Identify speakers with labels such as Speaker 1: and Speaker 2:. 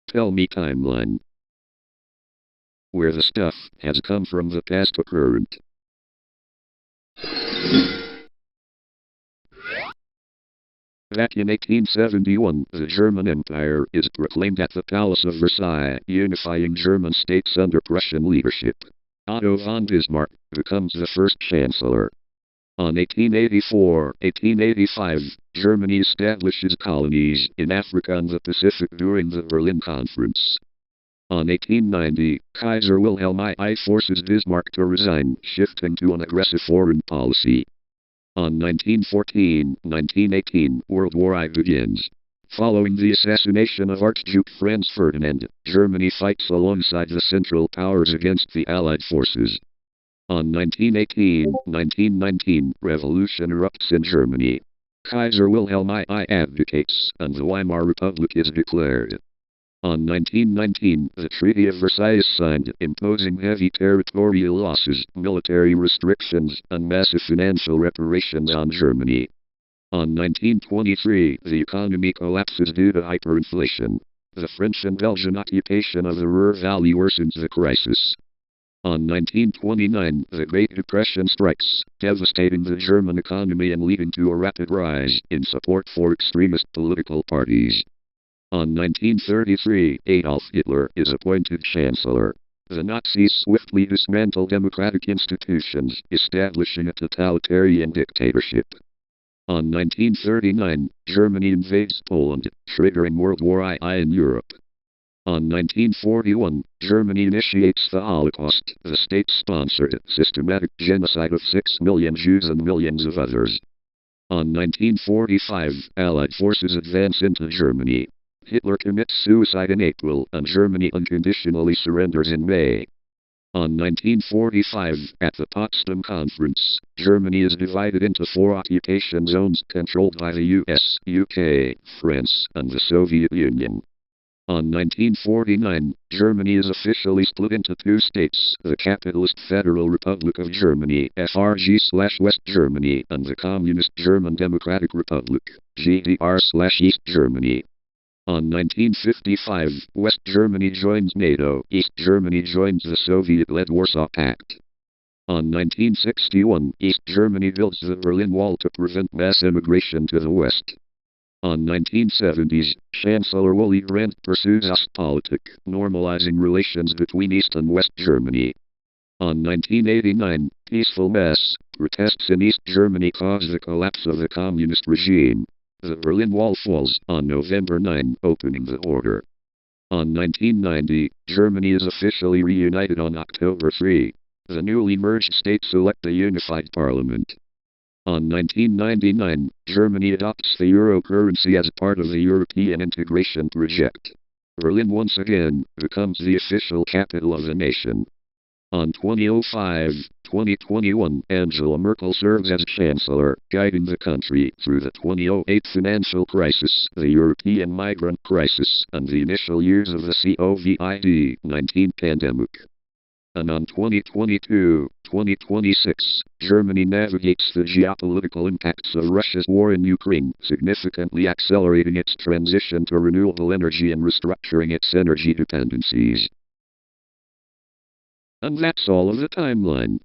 Speaker 1: Tell me timeline. Where the stuff has come from the past to current. Back in 1871, the German Empire is proclaimed at the Palace of Versailles, unifying German states under Prussian leadership. Otto von Bismarck becomes the first chancellor. On 1884-1885, Germany establishes colonies in Africa and the Pacific during the Berlin Conference. On 1890, Kaiser Wilhelm II forces Bismarck to resign, shifting to an aggressive foreign policy. On 1914-1918, World War I begins. Following the assassination of Archduke Franz Ferdinand, Germany fights alongside the Central Powers against the Allied forces. On 1918-1919, revolution erupts in Germany. Kaiser Wilhelm II abdicates, and the Weimar Republic is declared. On 1919, the Treaty of Versailles is signed, imposing heavy territorial losses, military restrictions, and massive financial reparations on Germany. On 1923, the economy collapses due to hyperinflation. The French and Belgian occupation of the Ruhr Valley worsens the crisis. On 1929, the Great Depression strikes, devastating the German economy and leading to a rapid rise in support for extremist political parties. On 1933, Adolf Hitler is appointed Chancellor. The Nazis swiftly dismantle democratic institutions, establishing a totalitarian dictatorship. On 1939, Germany invades Poland, triggering World War I in Europe. On 1941, Germany initiates the Holocaust, the state-sponsored, systematic genocide of 6 million Jews and millions of others. On 1945, Allied forces advance into Germany. Hitler commits suicide in April, and Germany unconditionally surrenders in May. On 1945, at the Potsdam Conference, Germany is divided into 4 occupation zones controlled by the US, UK, France, and the Soviet Union. On 1949, Germany is officially split into 2 states, the Capitalist Federal Republic of Germany, FRG/West Germany, and the Communist German Democratic Republic, GDR/East Germany. On 1955, West Germany joins NATO, East Germany joins the Soviet-led Warsaw Pact. On 1961, East Germany builds the Berlin Wall to prevent mass immigration to the West. On 1970s, Chancellor Willy Brandt pursues Ostpolitik, normalizing relations between East and West Germany. On 1989, peaceful mass protests in East Germany cause the collapse of the communist regime. The Berlin Wall falls on November 9, opening the border. On 1990, Germany is officially reunited on October 3. The newly merged states elect a unified parliament. On 1999, Germany adopts the euro currency as part of the European integration project. Berlin once again becomes the official capital of the nation. On 2005-2021, Angela Merkel serves as Chancellor, guiding the country through the 2008 financial crisis, the European migrant crisis, and the initial years of the COVID-19 pandemic. And on 2022-2026, Germany navigates the geopolitical impacts of Russia's war in Ukraine, significantly accelerating its transition to renewable energy and restructuring its energy dependencies. And that's all of the timeline.